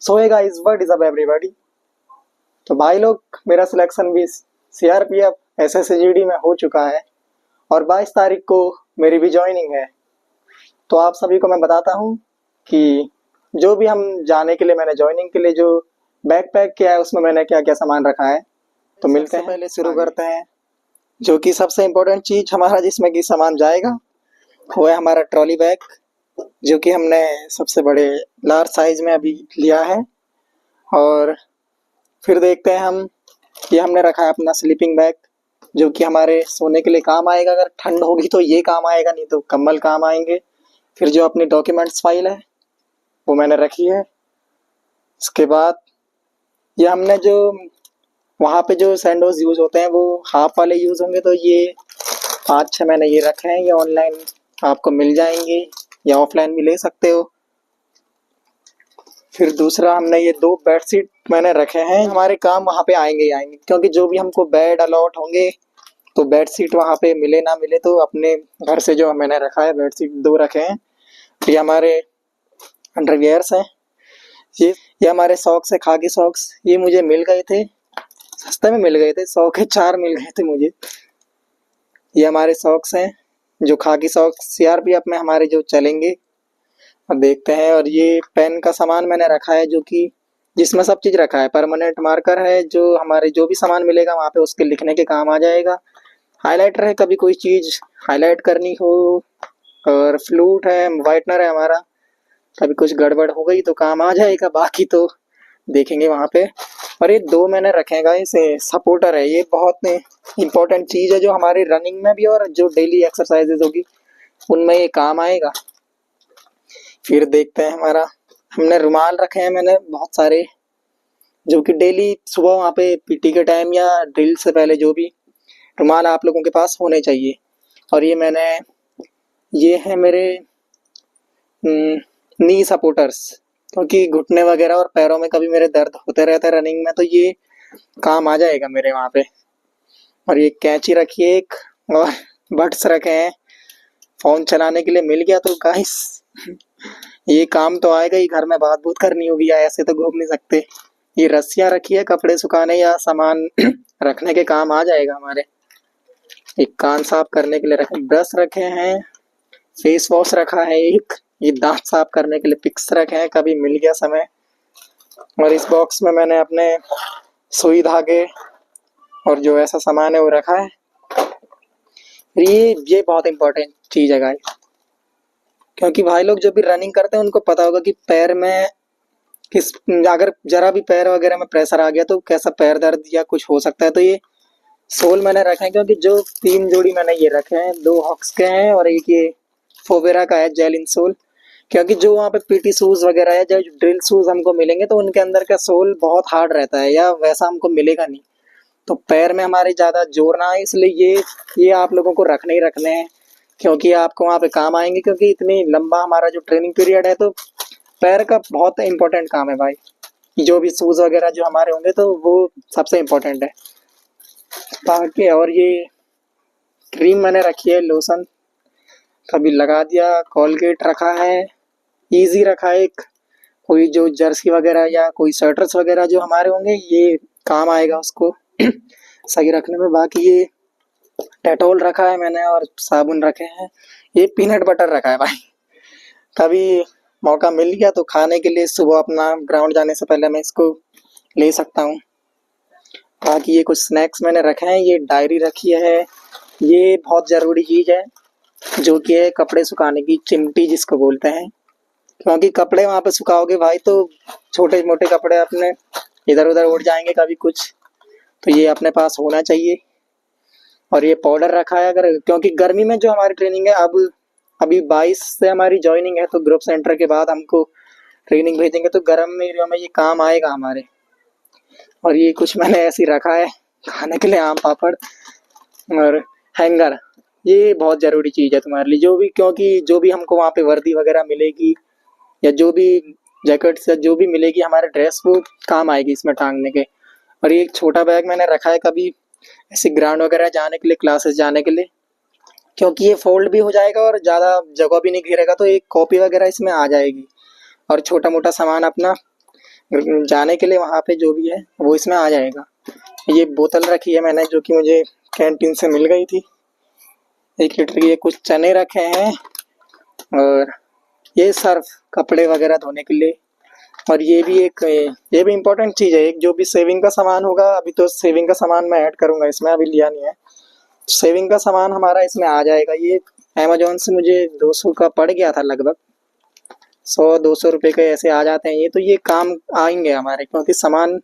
So hey guys, what is up everybody. तो भाई लोग, मेरा सिलेक्शन भी सीआरपीएफ एसएसजीडी में हो चुका है और 22 तारीख को मेरी भी ज्वाइनिंग है। तो आप सभी को मैं बताता हूँ कि जो भी हम जाने के लिए मैंने ज्वाइनिंग के लिए जो बैकपैक किया है उसमें मैंने क्या क्या सामान रखा है। तो मिलते हैं, पहले शुरू करते हैं। जो कि सबसे इम्पोर्टेंट चीज़ हमारा जिसमें कि सामान जाएगा वो है हमारा ट्रॉली बैग, जो कि हमने सबसे बड़े लार्ज साइज में अभी लिया है। और फिर देखते हैं हम, ये हमने रखा है अपना स्लीपिंग बैग, जो कि हमारे सोने के लिए काम आएगा। अगर ठंड होगी तो ये काम आएगा, नहीं तो कंबल काम आएंगे। फिर जो अपनी डॉक्यूमेंट्स फाइल है वो मैंने रखी है। इसके बाद ये हमने जो वहाँ पे जो सैंडोज यूज़ होते हैं वो हाफ वाले यूज़ होंगे, तो ये 5-6 मैंने ये रखे हैं। ये ऑनलाइन आपको मिल जाएंगे या ऑफलाइन भी ले सकते हो। फिर दूसरा हमने ये 2 बेडशीट मैंने रखे हैं, हमारे काम वहाँ पे आएंगे ही आएंगे, क्योंकि जो भी हमको बेड अलॉट होंगे तो बेडशीट वहाँ पे मिले ना मिले तो अपने घर से जो मैंने रखा है बेडशीट 2 रखे हैं। ये हमारे अंडरवियर्स हैं। ये हमारे सॉक्स है, खाकी सॉक्स। ये मुझे मिल गए थे, सस्ते में मिल गए थे, 100 के 4 मिल गए थे मुझे। ये हमारे सॉक्स हैं, जो खाकी सॉक्स सीआरपीएफ में हमारे जो चलेंगे। अब देखते हैं। और ये पेन का सामान मैंने रखा है, जो कि जिसमें सब चीज़ रखा है। परमानेंट मार्कर है, जो हमारे जो भी सामान मिलेगा वहाँ पे उसके लिखने के काम आ जाएगा। हाइलाइटर है, कभी कोई चीज़ हाईलाइट करनी हो। और फ्लूट है, वाइटनर है हमारा, कभी कुछ गड़बड़ हो गई तो काम आ जाएगा, बाकी तो देखेंगे वहाँ पे। और ये 2 मैंने रखेगा, इसे सपोर्टर है। ये बहुत इंपॉर्टेंट चीज़ है, जो हमारी रनिंग में भी और जो डेली एक्सरसाइजेज होगी उनमें ये काम आएगा। फिर देखते हैं हमारा, हमने रुमाल रखे हैं मैंने बहुत सारे, जो कि डेली सुबह वहाँ पे पीटी के टाइम या ड्रिल से पहले जो भी रुमाल आप लोगों के पास होने चाहिए। और ये है मेरे नी सपोर्टर्स, क्योंकि घुटने वगैरह और पैरों में कभी मेरे दर्द होते रहते हैं रनिंग में, तो ये काम आ जाएगा मेरे वहाँ पे। और ये कैंची रखी है एक, और बड्स रखे हैं, फ़ोन चलाने के लिए मिल गया तो गाइस ये काम तो आएगा ही। घर में बात बूत करनी होगी या ऐसे तो घूम नहीं सकते। ये रस्सियाँ रखी है, कपड़े सुखाने या सामान रखने के काम आ जाएगा हमारे। एक कान साफ करने के लिए रखे, ब्रश रखे हैं, फेस वॉश रखा है एक, ये दांत साफ करने के लिए पिक्स रखे हैं, कभी मिल गया समय। और इस बॉक्स में मैंने अपने सुई धागे और जो ऐसा सामान है वो रखा है। ये बहुत इंपॉर्टेंट चीज़ है गाइस, क्योंकि भाई लोग जो भी रनिंग करते हैं उनको पता होगा कि पैर में किस, अगर जरा भी पैर वगैरह में प्रेशर आ गया तो कैसा पैर दर्द या कुछ हो सकता है। तो ये सोल मैंने रखे हैं, क्योंकि जो 3 जोड़ी मैंने ये रखे हैं, 2 हॉक्स के हैं और एक ये फोबेरा का है जेल इन सोल। क्योंकि जो वहाँ पे पीटी शूज वगैरह है, जो ड्रिल शूज हमको मिलेंगे तो उनके अंदर का सोल बहुत हार्ड रहता है, या वैसा हमको मिलेगा नहीं, तो पैर में हमारे ज़्यादा जोर ना आए, इसलिए ये आप लोगों को रखने ही रखने हैं, क्योंकि आपको वहाँ पे काम आएंगे। क्योंकि इतनी लंबा हमारा जो ट्रेनिंग पीरियड है, तो पैर का बहुत इंपॉर्टेंट काम है भाई। जो भी शूज वगैरह जो हमारे होंगे तो वो सबसे इम्पोर्टेंट है। बाकी और ये क्रीम मैंने रखी है, लोशन कभी लगा दिया, कोलगेट रखा है, इजी रखा है एक। कोई जो जर्सी वगैरह या कोई स्वेटर्स वगैरह जो हमारे होंगे ये काम आएगा उसको सही रखने में। बाकी ये डेटॉल रखा है मैंने और साबुन रखे हैं। ये पीनट बटर रखा है भाई, कभी मौका मिल गया तो खाने के लिए सुबह अपना ग्राउंड जाने से पहले मैं इसको ले सकता हूँ। बाकी ये कुछ स्नैक्स मैंने रखे हैं। ये डायरी रखी है, ये बहुत ज़रूरी चीज़ है, जो कि है कपड़े सुखाने की चिमटी जिसको बोलते हैं। क्योंकि कपड़े वहाँ पे सुखाओगे भाई तो छोटे मोटे कपड़े अपने इधर उधर उड़ जाएंगे कभी कुछ, तो ये अपने पास होना चाहिए। और ये पाउडर रखा है, अगर क्योंकि गर्मी में जो हमारी ट्रेनिंग है, अब अभी 22 से हमारी ज्वाइनिंग है, तो ग्रुप सेंटर के बाद हमको ट्रेनिंग भेजेंगे, तो गर्म एरिया में ये काम आएगा हमारे। और ये कुछ मैंने ऐसे ही रखा है खाने के लिए, आम पापड़ और हैंगर। ये बहुत ज़रूरी चीज़ है तुम्हारे लिए, जो भी, क्योंकि जो भी हमको वहाँ पे वर्दी वगैरह मिलेगी या जो भी जैकेट्स या जो भी मिलेगी हमारे ड्रेस, वो काम आएगी इसमें टांगने के। और ये एक छोटा बैग मैंने रखा है, कभी ऐसे ग्राउंड वगैरह जाने के लिए, क्लासेस जाने के लिए, क्योंकि ये फोल्ड भी हो जाएगा और ज़्यादा जगह भी नहीं घेरेगा, तो एक कॉपी वगैरह इसमें आ जाएगी। और छोटा मोटा सामान अपना जाने के लिए वहाँ पे जो भी है वो इसमें आ जाएगा। ये बोतल रखी है मैंने जो कि मुझे कैंटीन से मिल गई थी 1 लीटर की। ये कुछ चने रखे हैं और ये सर्फ कपड़े वगैरह धोने के लिए। और ये भी इम्पोर्टेंट चीज़ है, एक जो भी सेविंग का सामान होगा। अभी तो सेविंग का सामान मैं ऐड करूँगा इसमें, अभी लिया नहीं है। सेविंग का सामान हमारा इसमें आ जाएगा। ये अमेजोन से मुझे 200 का पड़ गया था लगभग, 100-200 रुपये के ऐसे आ जाते हैं ये। तो ये काम आएंगे हमारे, क्योंकि सामान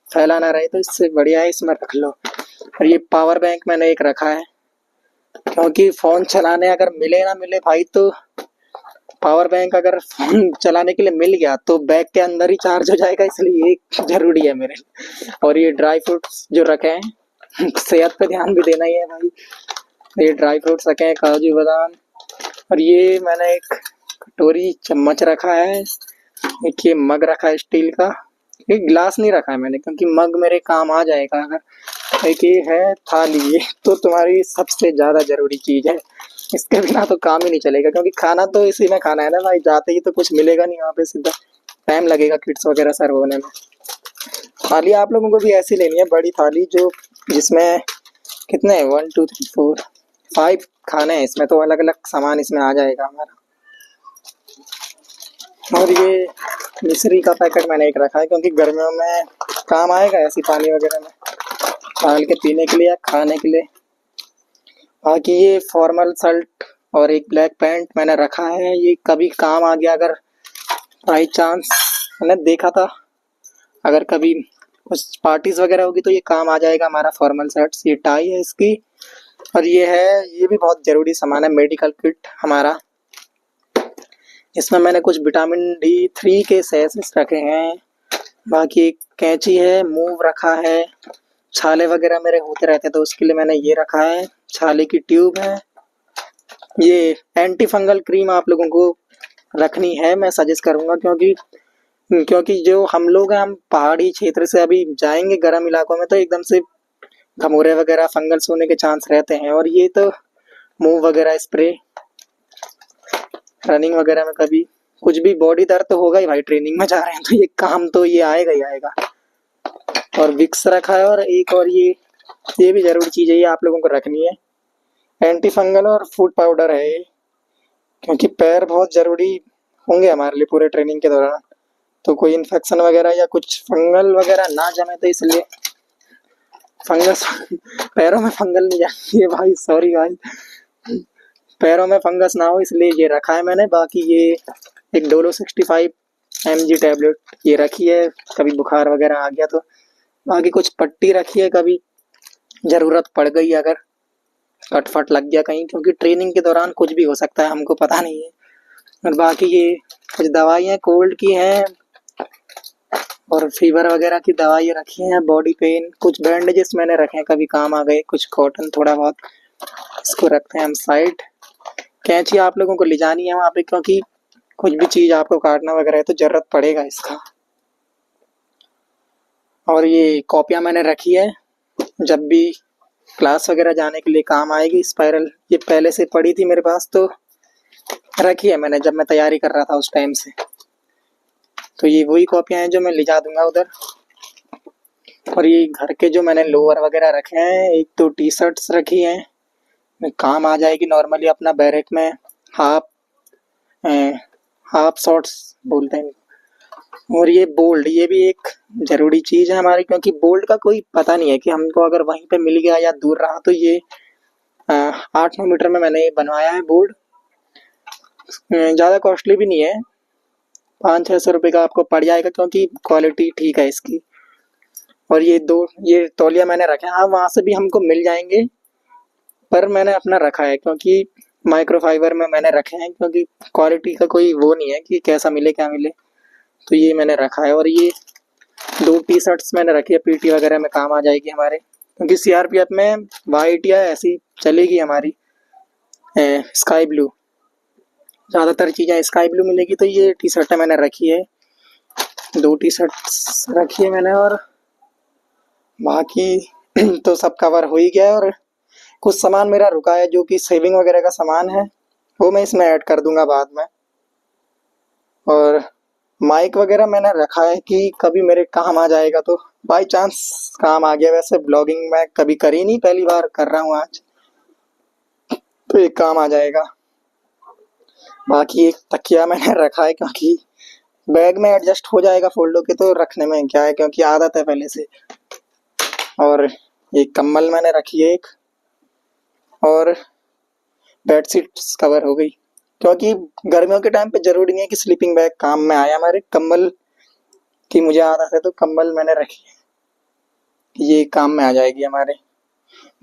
फैला ना रहे, तो इससे बढ़िया है इसमें रख लो। और ये पावर बैंक मैंने एक रखा है, क्योंकि फ़ोन चलाने अगर मिले ना मिले भाई, तो पावर बैंक अगर फोन चलाने के लिए मिल गया तो बैग के अंदर ही चार्ज हो जाएगा, इसलिए ये जरूरी है मेरे। और ये ड्राई फ्रूट्स जो रखे हैं सेहत पे ध्यान भी देना ही है भाई। ये ड्राई फ्रूट्स रखे हैं, काजू बादाम। और ये मैंने एक कटोरी चम्मच रखा है, एक ये मग रखा है स्टील का। एक गिलास नहीं रखा है मैंने, क्योंकि मग मेरे काम आ जाएगा अगर। एक ये है थाली, ये तो तुम्हारी सबसे ज़्यादा ज़रूरी चीज़ है, इसके बिना तो काम ही नहीं चलेगा। क्योंकि खाना तो इसी में खाना है ना भाई, जाते ही तो कुछ मिलेगा नहीं वहाँ पे, सीधा टाइम लगेगा किट्स वगैरह सर्व होने में। थाली आप लोगों को भी ऐसी लेनी है, बड़ी थाली, जो जिसमें कितने 1 2 3 4 5 खाने हैं इसमें, तो अलग अलग सामान इसमें आ जाएगा हमारा। और ये मिश्री का पैकेट मैंने एक रखा है, क्योंकि गर्मियों में काम आएगा ऐसी पानी वगैरह में डाल के पीने के लिए या खाने के लिए। बाकी ये फॉर्मल शर्ट और एक ब्लैक पैंट मैंने रखा है, ये कभी काम आ गया अगर बाई चांस। मैंने देखा था अगर कभी कुछ पार्टीज वगैरह होगी तो ये काम आ जाएगा हमारा फॉर्मल शर्ट्स। ये टाई है इसकी। और ये भी बहुत ज़रूरी सामान है, मेडिकल किट हमारा। इसमें मैंने कुछ विटामिन D3 के सैशेस रखे हैं। बाकी एक कैंची है, मूव रखा है, छाले वगैरह मेरे होते रहते हैं तो उसके लिए मैंने ये रखा है, छाले की ट्यूब है। ये एंटी फंगल क्रीम आप लोगों को रखनी है, मैं सजेस्ट करूँगा, क्योंकि जो हम लोग हैं, हम पहाड़ी क्षेत्र से अभी जाएंगे गर्म इलाकों में, तो एकदम से घमौरे वगैरह फंगल्स होने के चांस रहते हैं। और ये तो मूव वगैरह स्प्रे, रनिंग वगैरह में कभी कुछ भी बॉडी दर्द तो होगा ही भाई, ट्रेनिंग में जा रहे हैं तो ये काम तो ये आएगा ही आएगा। और विक्स रखा है, और एक और ये भी ज़रूरी चीज़ है, ये आप लोगों को रखनी है, एंटी फंगल और फूड पाउडर है ये, क्योंकि पैर बहुत ज़रूरी होंगे हमारे लिए पूरे ट्रेनिंग के दौरान। तो कोई इन्फेक्शन वगैरह या कुछ फंगल वगैरह ना जमे, तो इसलिए फंगस पैरों में फंगल नहीं जाती है भाई, सॉरी भाई, पैरों में फंगस ना हो इसलिए ये रखा है मैंने। बाकी ये एक डोलो 65 mg टैबलेट ये रखी है, कभी बुखार वगैरह आ गया तो। बाकी कुछ पट्टी रखी है, कभी ज़रूरत पड़ गई अगर कट फट लग गया कहीं, क्योंकि ट्रेनिंग के दौरान कुछ भी हो सकता है, हमको पता नहीं है। और बाकी ये कुछ दवाइयाँ कोल्ड की हैं और फीवर वगैरह की दवाई रखी हैं, बॉडी पेन, कुछ बैंडेजेस मैंने रखे हैं, कभी काम आ गए, कुछ कॉटन थोड़ा बहुत, इसको रखते हैं हम साइड। कैंची आप लोगों को ले जानी है वहाँ पे, क्योंकि कुछ भी चीज़ आपको काटना वगैरह है तो ज़रूरत पड़ेगा इसका। और ये कॉपियाँ मैंने रखी है, जब भी क्लास वगैरह जाने के लिए काम आएगी। स्पाइरल ये पहले से पड़ी थी मेरे पास, तो रखी है मैंने जब मैं तैयारी कर रहा था उस टाइम से। तो ये वही कॉपियाँ हैं जो मैं ले जा दूंगा उधर। और ये घर के जो मैंने लोअर वगैरह रखे हैं, एक तो टी शर्ट्स रखी हैं, काम आ जाएगी नॉर्मली अपना बैरक में, हाफ शॉर्ट्स बोलते हैं। और ये बोल्ट, ये भी एक ज़रूरी चीज़ है हमारी, क्योंकि बोल्ट का कोई पता नहीं है कि हमको अगर वहीं पे मिल गया या दूर रहा। तो ये 8-9 मीटर में मैंने बनवाया है बोर्ड, ज़्यादा कॉस्टली भी नहीं है, 500-600 रुपये का आपको पड़ जाएगा, क्योंकि क्वालिटी ठीक है इसकी। और ये तौलिया मैंने रखे हैं, हाँ वहाँ से भी हमको मिल जाएंगे, पर मैंने अपना रखा है क्योंकि माइक्रोफाइबर में मैंने रखे हैं, क्योंकि क्वालिटी का कोई वो नहीं है कि कैसा मिले क्या मिले, तो ये मैंने रखा है। और ये 2 टी शर्ट्स मैंने रखी है, पीटी वगैरह में काम आ जाएगी हमारे, क्योंकि सीआरपीएफ में वाइट या ऐसी चलेगी हमारी स्काई ब्लू, ज़्यादातर चीज़ें स्काई ब्लू मिलेगी। तो ये टी शर्टें मैंने रखी है, 2 टी शर्ट्स रखी है मैंने। और बाकी तो सब कवर हो ही गया है। और कुछ सामान मेरा रुका है जो कि सेविंग वगैरह का सामान है, वो मैं इसमें ऐड कर दूंगा बाद में। और माइक वगैरह मैंने रखा है कि कभी मेरे काम आ जाएगा, तो बाय चांस काम आ गया। वैसे ब्लॉगिंग मैं कभी करी नहीं, पहली बार कर रहा हूँ आज, तो एक काम आ जाएगा। बाकी एक तकिया मैंने रखा है क्योंकि बैग में एडजस्ट हो जाएगा फोल्ड होके, तो रखने में क्या है क्योंकि आदत है पहले से। और एक कम्बल मैंने रखी है एक, और बेडशीट कवर हो गई, क्योंकि गर्मियों के टाइम पे जरूरी नहीं है कि स्लीपिंग बैग काम में आए। हमारे कंबल की मुझे आदत है, तो कंबल मैंने रखी है, ये काम में आ जाएगी हमारे।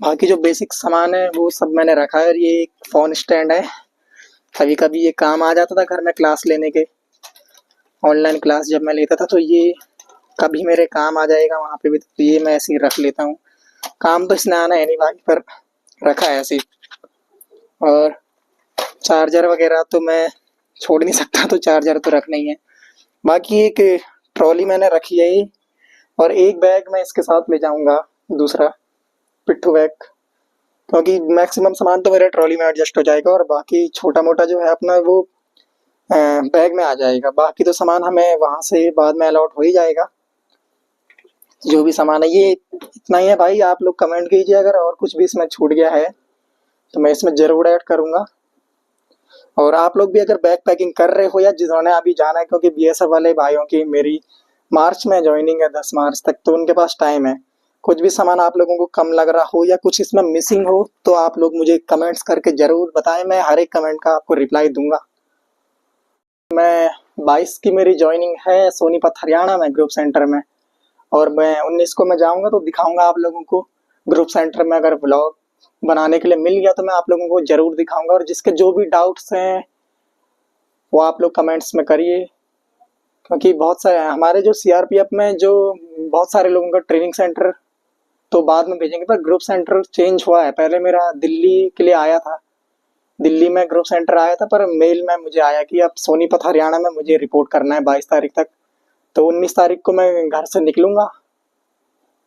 बाकी जो बेसिक सामान है वो सब मैंने रखा है। और ये एक फ़ोन स्टैंड है, कभी कभी ये काम आ जाता था घर में क्लास लेने के, ऑनलाइन क्लास जब मैं लेता था, तो ये कभी मेरे काम आ जाएगा वहाँ पे भी, तो ये मैं ऐसे ही रख लेता हूँ। काम तो इसने आना है नहीं भाई, पर रखा है ऐसे ही। और चार्जर वगैरह तो मैं छोड़ नहीं सकता, तो चार्जर तो रखना ही है। बाकी एक ट्रॉली मैंने रखी है, और एक बैग मैं इसके साथ ले जाऊंगा, दूसरा पिट्ठू बैग, क्योंकि मैक्सिमम सामान तो मेरे ट्रॉली में एडजस्ट हो जाएगा, और बाकी छोटा मोटा जो है अपना वो बैग में आ जाएगा। बाकी तो सामान हमें वहाँ से बाद में अलाउट हो ही जाएगा, जो भी सामान है। ये इतना ही है भाई। आप लोग कमेंट कीजिए अगर और कुछ भी इसमें छूट गया है तो मैं इसमें ज़रूर ऐड करूँगा। और आप लोग भी अगर बैग पैकिंग कर रहे हो, या जिन्होंने अभी जाना है, क्योंकि बीएसएफ वाले भाइयों की मेरी मार्च में ज्वाइनिंग है, 10 मार्च तक, तो उनके पास टाइम है। कुछ भी सामान आप लोगों को कम लग रहा हो या कुछ इसमें मिसिंग हो, तो आप लोग मुझे कमेंट्स करके ज़रूर बताएं, मैं हर एक कमेंट का आपको रिप्लाई दूंगा। मैं 22 की मेरी ज्वाइनिंग है सोनीपत हरियाणा में ग्रुप सेंटर में, और मैं 19 को मैं जाऊंगा, तो दिखाऊंगा आप लोगों को ग्रुप सेंटर में। अगर ब्लॉग बनाने के लिए मिल गया तो मैं आप लोगों को जरूर दिखाऊंगा। और जिसके जो भी डाउट्स हैं वो आप लोग कमेंट्स में करिए, क्योंकि बहुत सारे हमारे जो सीआरपीएफ में जो बहुत सारे लोगों का ट्रेनिंग सेंटर तो बाद में भेजेंगे, पर ग्रुप सेंटर चेंज हुआ है। पहले मेरा दिल्ली के लिए आया था, दिल्ली में ग्रुप सेंटर आया था, पर मेल में मुझे आया कि अब सोनीपत हरियाणा में मुझे रिपोर्ट करना है 22 तारीख तक। तो 19 तारीख को मैं घर से निकलूंगा,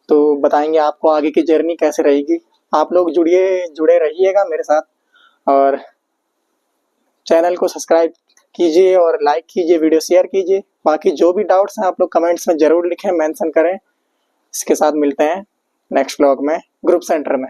तो बताएंगे आपको आगे की जर्नी कैसे रहेगी। आप लोग जुड़े रहिएगा मेरे साथ, और चैनल को सब्सक्राइब कीजिए और लाइक कीजिए, वीडियो शेयर कीजिए। बाकी जो भी डाउट्स हैं आप लोग कमेंट्स में ज़रूर लिखें, मेंशन करें। इसके साथ मिलते हैं नेक्स्ट व्लॉग में ग्रुप सेंटर में।